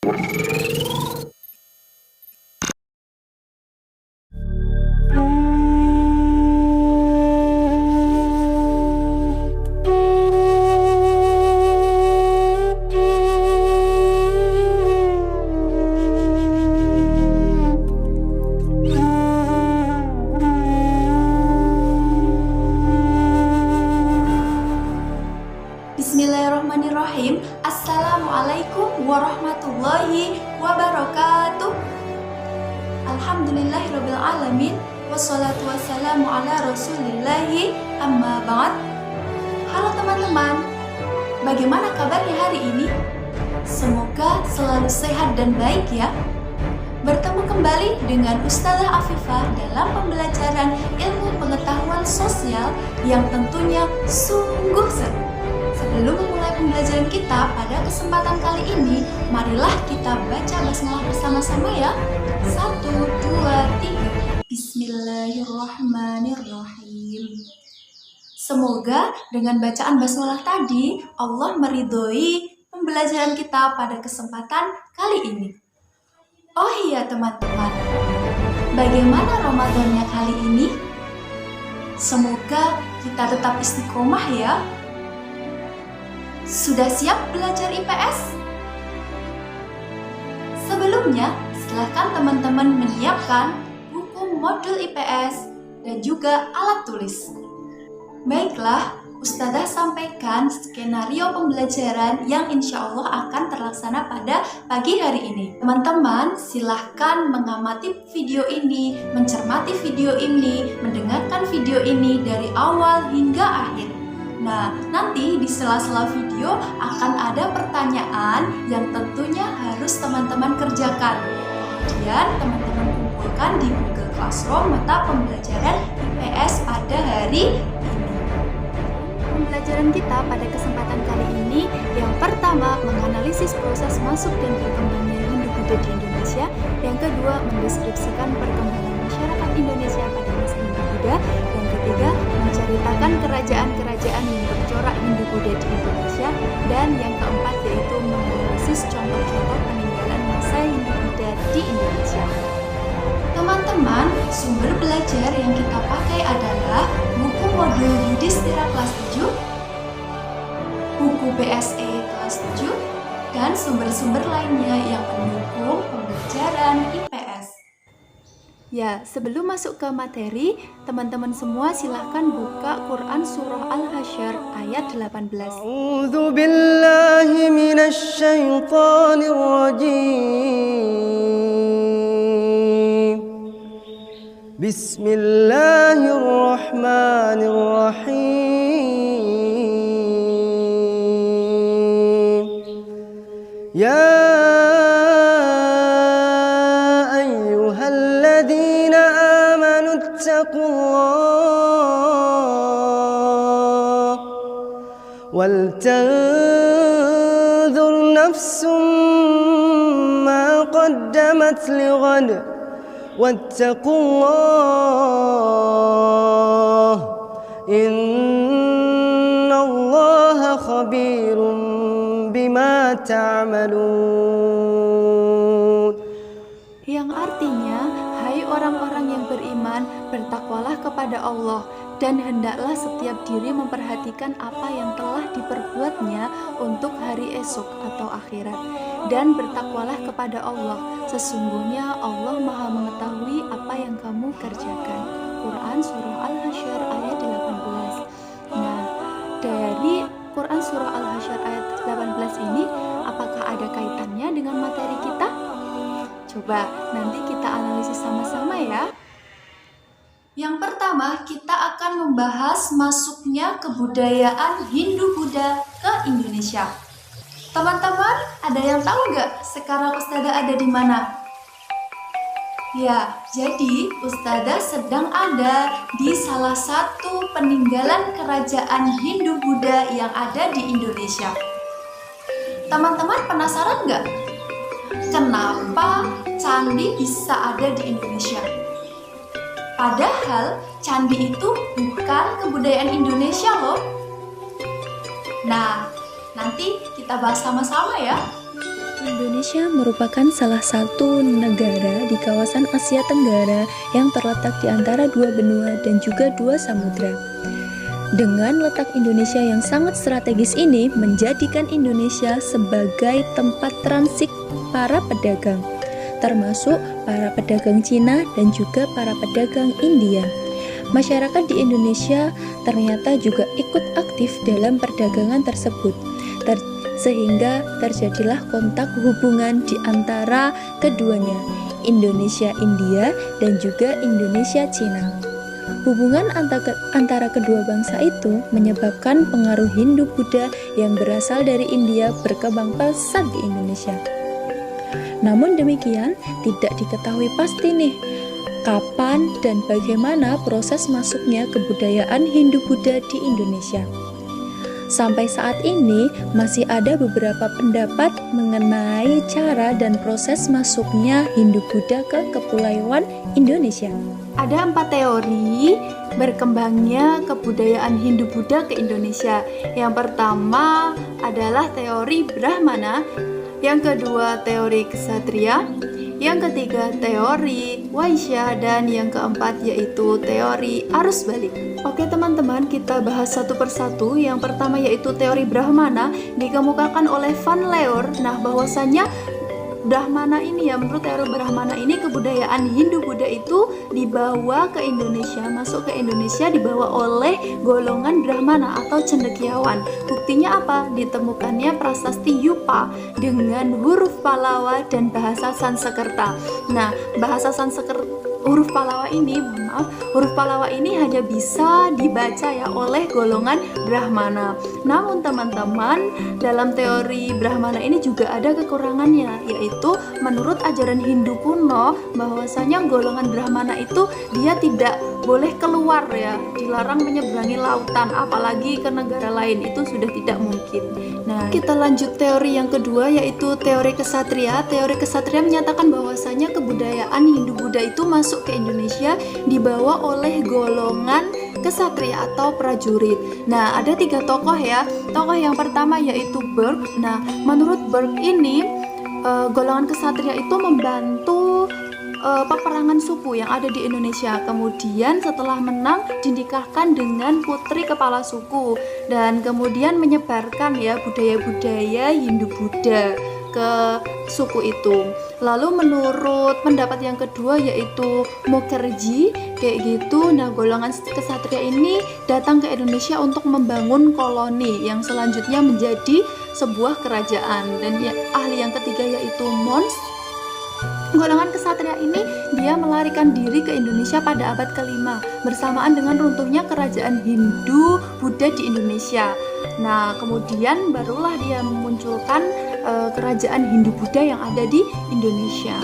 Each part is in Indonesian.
Bismillahirrahmanirrahim. Assalamualaikum warahmatullahi wabarakatuh. Alhamdulillahirabbil alamin. Wassalatu wassalamu ala rasulillahi amma ba'd. Halo teman-teman, bagaimana kabarnya hari ini? Semoga selalu sehat dan baik ya. Bertemu kembali dengan Ustazah Afifah dalam pembelajaran ilmu pengetahuan sosial yang tentunya sungguh seru. Sebelum memulai pembelajaran kita pada kesempatan kali ini, marilah kita baca basmalah bersama-sama ya. 1, 2, 3. Bismillahirrahmanirrahim. Semoga dengan bacaan basmalah tadi, Allah meridhoi pembelajaran kita pada kesempatan kali ini. Oh iya teman-teman, bagaimana Ramadannya kali ini? Semoga kita tetap istiqomah ya. Sudah siap belajar IPS? Sebelumnya, silakan teman-teman menyiapkan buku modul IPS dan juga alat tulis. Baiklah, Ustazah sampaikan skenario pembelajaran yang insya Allah akan terlaksana pada pagi hari ini. Teman-teman, silahkan mengamati video ini, mencermati video ini, mendengarkan video ini dari awal hingga akhir. Nah, nanti di sela-sela video akan ada pertanyaan yang tentunya harus teman-teman kerjakan. Kemudian teman-teman kumpulkan di Google Classroom mata pembelajaran IPS pada hari ini. Pembelajaran kita pada kesempatan kali ini yang pertama menganalisis proses masuk dan berkembangnya Hindu-Buddha di Indonesia, yang kedua mendeskripsikan perkembangan masyarakat Indonesia pada masa Hindu-Buddha, yang ketiga menceritakan kerajaan-kerajaan yang bercorak Hindu-Buddha di Indonesia, dan yang keempat yaitu menganalisis contoh-contoh peninggalan masa Hindu-Buddha di Indonesia. Teman-teman, sumber belajar yang kita pakai adalah buku modul Yudhistira kelas 7, buku BSE kelas 7, dan sumber-sumber lainnya yang mendukung pembelajaran IPS. Ya, sebelum masuk ke materi, teman-teman semua silahkan buka Quran Surah Al-Hasyr ayat 18. A'udzu billahi minasy syaithanir rajim. Bismillahirrahmanirrahim. Ya ayyuhalladzina amanu ittaqullaha wal tanzur nafsum ma qaddamat lighad wattaqullah innallaha khabirum bima ta'malun. Yang artinya, hai orang-orang yang beriman, bertakwalah kepada Allah, dan hendaklah setiap diri memperhatikan apa yang telah diperbuatnya untuk hari esok atau akhirat. Dan bertakwalah kepada Allah, sesungguhnya Allah Maha mengetahui apa yang kamu kerjakan. Quran Surah Al-Hasyr ayat 18. Nah, dari Quran Surah Al-Hasyr ayat 18 ini, apakah ada kaitannya dengan materi kita? Coba nanti kita analisis sama-sama ya. Yang pertama, kita akan membahas masuknya kebudayaan Hindu-Buddha ke Indonesia. Teman-teman, ada yang tahu nggak sekarang Ustazah ada di mana? Ya, jadi Ustazah sedang ada di salah satu peninggalan kerajaan Hindu-Buddha yang ada di Indonesia. Teman-teman penasaran nggak? Kenapa candi bisa ada di Indonesia? Padahal candi itu bukan kebudayaan Indonesia loh. Nah, nanti kita bahas sama-sama ya. Indonesia merupakan salah satu negara di kawasan Asia Tenggara yang terletak di antara dua benua dan juga dua samudra. Dengan letak Indonesia yang sangat strategis ini menjadikan Indonesia sebagai tempat transit para pedagang, termasuk para pedagang Cina dan juga para pedagang India. Masyarakat di Indonesia ternyata juga ikut aktif dalam perdagangan tersebut. Sehingga terjadilah kontak hubungan di antara keduanya, Indonesia-India dan juga Indonesia-Cina. Hubungan antara kedua bangsa itu menyebabkan pengaruh Hindu-Buddha yang berasal dari India berkembang pesat di Indonesia. Namun demikian, tidak diketahui pasti nih, kapan dan bagaimana proses masuknya kebudayaan Hindu-Buddha di Indonesia. Sampai saat ini masih ada beberapa pendapat mengenai cara dan proses masuknya Hindu-Buddha ke Kepulauan Indonesia. Ada 4 teori berkembangnya kebudayaan Hindu-Buddha ke Indonesia. Yang pertama adalah teori Brahmana, yang kedua teori Ksatria, yang ketiga teori Waisya, dan yang keempat yaitu teori arus balik. Oke teman-teman, kita bahas satu persatu. Yang pertama yaitu teori Brahmana, dikemukakan oleh Van Leur. Nah, bahwasannya Brahmana ini ya, menurut teori Brahmana ini kebudayaan Hindu-Buddha itu dibawa ke Indonesia, masuk ke Indonesia dibawa oleh golongan Brahmana atau cendekiawan. Buktinya apa? Ditemukannya prasasti Yupa dengan huruf Pallava dan bahasa Sanskerta. Nah, bahasa Sanskerta huruf Pallava ini hanya bisa dibaca ya oleh golongan Brahmana. Namun teman-teman, dalam teori Brahmana ini juga ada kekurangannya, yaitu menurut ajaran Hindu kuno bahwasanya golongan Brahmana itu dia tidak boleh keluar ya, dilarang menyeberangi lautan apalagi ke negara lain, itu sudah tidak mungkin. Nah, kita lanjut teori yang kedua yaitu teori Ksatria. Teori Ksatria menyatakan bahwasanya kebudayaan Hindu-Buddha itu masuk ke Indonesia dibawa oleh golongan Ksatria atau prajurit. Nah, ada 3 tokoh ya. Tokoh yang pertama yaitu Burke. Nah, menurut Burke ini golongan Ksatria itu membantu peperangan suku yang ada di Indonesia. Kemudian setelah menang dinikahkan dengan putri kepala suku dan kemudian menyebarkan ya budaya-budaya Hindu-Buddha ke suku itu. Lalu menurut pendapat yang kedua yaitu Mukherjee kayak gitu. Nah, golongan Ksatria ini datang ke Indonesia untuk membangun koloni yang selanjutnya menjadi sebuah kerajaan. Dan ahli yang ketiga yaitu Mons. Golongan Ksatria ini dia melarikan diri ke Indonesia pada abad ke-5 bersamaan dengan runtuhnya kerajaan Hindu-Buddha di Indonesia. Nah, kemudian barulah dia memunculkan kerajaan Hindu-Buddha yang ada di Indonesia.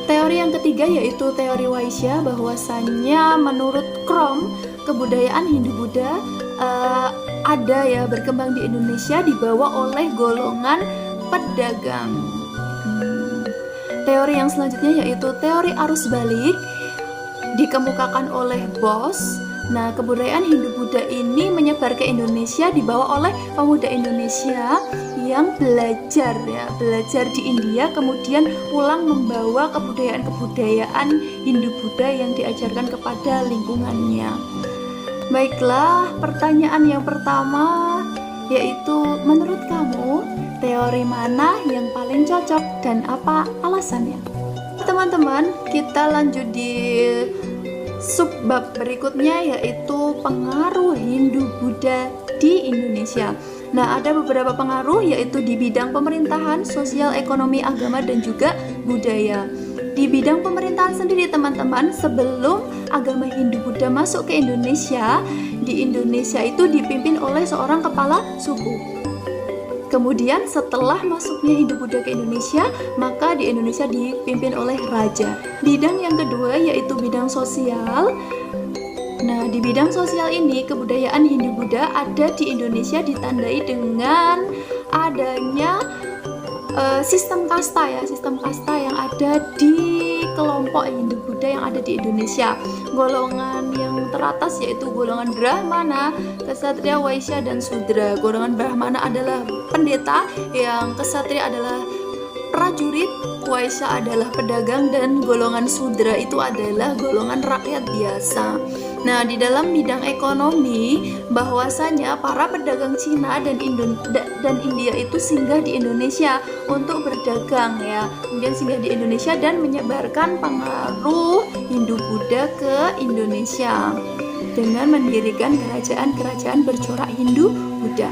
Teori yang ketiga yaitu teori Waisya, bahwasannya menurut Krom kebudayaan Hindu-Buddha ada ya berkembang di Indonesia dibawa oleh golongan pedagang. Teori yang selanjutnya yaitu teori arus balik, dikemukakan oleh Bos. Nah, kebudayaan Hindu-Buddha ini menyebar ke Indonesia dibawa oleh pemuda Indonesia yang belajar di India, kemudian pulang membawa kebudayaan Hindu-Buddha yang diajarkan kepada lingkungannya. Baiklah, pertanyaan yang pertama yaitu menurut kamu teori mana yang paling cocok dan apa alasannya? Teman-teman, kita lanjut di subbab berikutnya yaitu pengaruh Hindu-Buddha di Indonesia. Nah, ada beberapa pengaruh yaitu di bidang pemerintahan, sosial, ekonomi, agama, dan juga budaya. Di bidang pemerintahan sendiri teman-teman, sebelum agama Hindu-Buddha masuk ke Indonesia, di Indonesia itu dipimpin oleh seorang kepala suku. Kemudian setelah masuknya Hindu-Buddha ke Indonesia, maka di Indonesia dipimpin oleh raja. Bidang yang kedua yaitu bidang sosial. Nah, di bidang sosial ini kebudayaan Hindu-Buddha ada di Indonesia ditandai dengan adanya sistem kasta yang ada di kelompok Hindu-Buddha yang ada di Indonesia. Golongan yang teratas yaitu golongan Brahmana, Ksatria, Waisya, dan Sudra. Golongan Brahmana adalah pendeta, yang Ksatria adalah prajurit, Waisya adalah pedagang, dan golongan Sudra itu adalah golongan rakyat biasa. Nah, di dalam bidang ekonomi, bahwasanya para pedagang Cina dan India itu singgah di Indonesia untuk berdagang ya. Kemudian singgah di Indonesia dan menyebarkan pengaruh Hindu-Buddha ke Indonesia dengan mendirikan kerajaan-kerajaan bercorak Hindu-Buddha.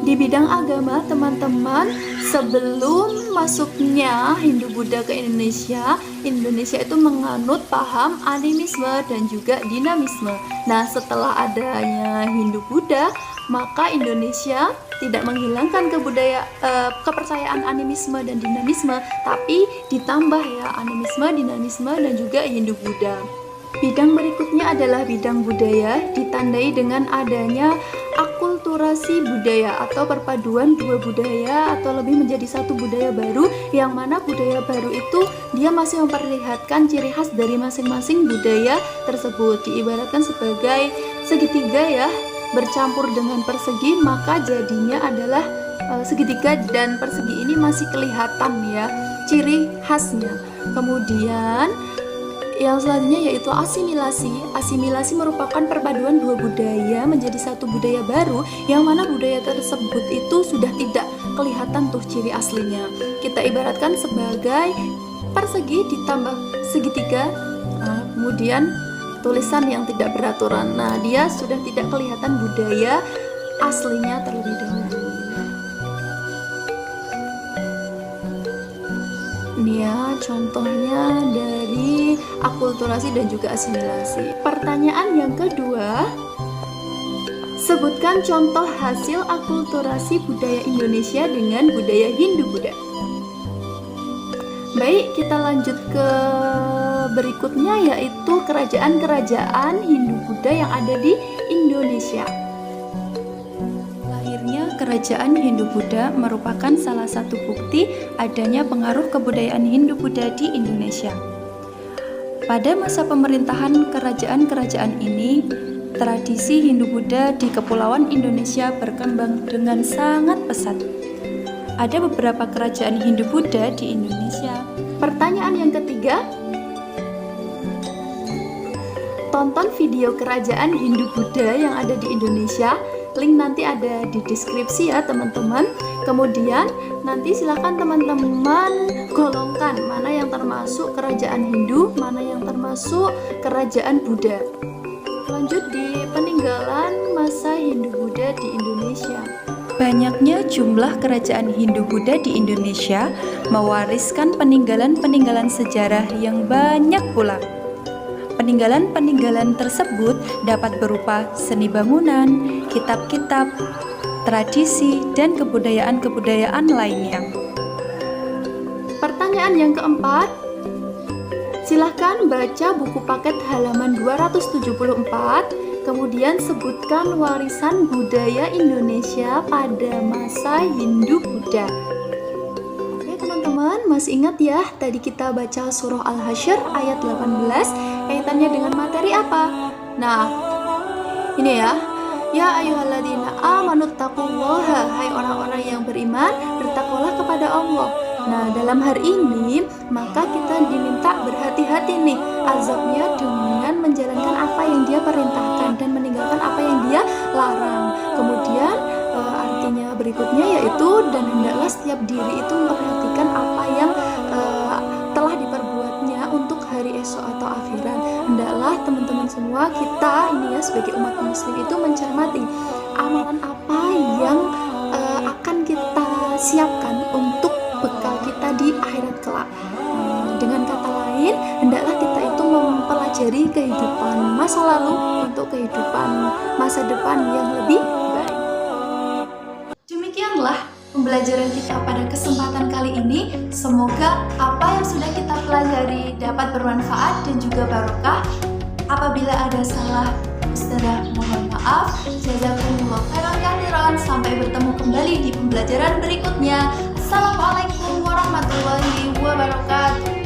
Di bidang agama, teman-teman, sebelum masuknya Hindu-Buddha ke Indonesia, Indonesia itu menganut paham animisme dan juga dinamisme. Nah, setelah adanya Hindu-Buddha, maka Indonesia tidak menghilangkan kepercayaan animisme dan dinamisme, tapi ditambah ya animisme, dinamisme, dan juga Hindu-Buddha. Bidang berikutnya adalah bidang budaya, ditandai dengan adanya akulturasi budaya atau perpaduan dua budaya atau lebih menjadi satu budaya baru, yang mana budaya baru itu dia masih memperlihatkan ciri khas dari masing-masing budaya tersebut. Diibaratkan sebagai segitiga ya, bercampur dengan persegi, maka jadinya adalah segitiga dan persegi ini masih kelihatan ya ciri khasnya. Kemudian yang selanjutnya yaitu asimilasi. Asimilasi merupakan perpaduan dua budaya menjadi satu budaya baru, yang mana budaya tersebut itu sudah tidak kelihatan tuh ciri aslinya. Kita ibaratkan sebagai persegi ditambah segitiga, kemudian tulisan yang tidak beraturan. Nah, dia sudah tidak kelihatan budaya aslinya terlebih dahulu. Ini ya contohnya dari akulturasi dan juga asimilasi. Pertanyaan yang kedua, sebutkan contoh hasil akulturasi budaya Indonesia dengan budaya Hindu-Buddha. Baik, kita lanjut ke berikutnya, yaitu kerajaan-kerajaan Hindu-Buddha yang ada di Indonesia. Kerajaan Hindu-Buddha merupakan salah satu bukti adanya pengaruh kebudayaan Hindu-Buddha di Indonesia. Pada masa pemerintahan kerajaan-kerajaan ini, tradisi Hindu-Buddha di Kepulauan Indonesia berkembang dengan sangat pesat. Ada beberapa kerajaan Hindu-Buddha di Indonesia. Pertanyaan yang ketiga, tonton video kerajaan Hindu-Buddha yang ada di Indonesia. Link nanti ada di deskripsi ya teman-teman. Kemudian nanti silakan teman-teman golongkan mana yang termasuk kerajaan Hindu, mana yang termasuk kerajaan Buddha. Lanjut di peninggalan masa Hindu-Buddha di Indonesia. Banyaknya jumlah kerajaan Hindu-Buddha di Indonesia mewariskan peninggalan-peninggalan sejarah yang banyak pula. Peninggalan-peninggalan tersebut dapat berupa seni bangunan, kitab-kitab, tradisi, dan kebudayaan-kebudayaan lainnya. Pertanyaan yang keempat, silahkan baca buku paket halaman 274, kemudian sebutkan warisan budaya Indonesia pada masa Hindu-Buddha. Oke teman-teman, masih ingat ya tadi kita baca surah Al-Hasyr ayat 18, kaitannya dengan materi apa? Nah, ini ya. Ya ayyuhalladzina amanu taqullaha, hai orang-orang yang beriman, bertakwalah kepada Allah. Nah, dalam hari ini maka kita diminta berhati-hati nih azabnya dengan menjalankan apa yang dia perintahkan dan meninggalkan apa yang dia larang. Kemudian artinya berikutnya yaitu, dan hendaklah setiap diri itu memperhatikan apa yang telah diperbuatnya untuk hari esok atau akhirat. Hendaklah teman-teman semua kita ini ya sebagai umat muslim itu mencermati amalan apa yang akan kita siapkan untuk bekal kita di akhirat kelak. Dengan kata lain, hendaklah kita itu mempelajari kehidupan masa lalu untuk kehidupan masa depan yang lebih baik. Demikianlah pembelajaran kita pada kesempatan kali ini. Semoga apa yang sudah kita pelajari dapat bermanfaat dan juga barokah. Apabila ada salah, Ustazah mohon maaf. Jazakumullah khairan katsiran. Sampai bertemu kembali di pembelajaran berikutnya. Assalamualaikum warahmatullahi wabarakatuh.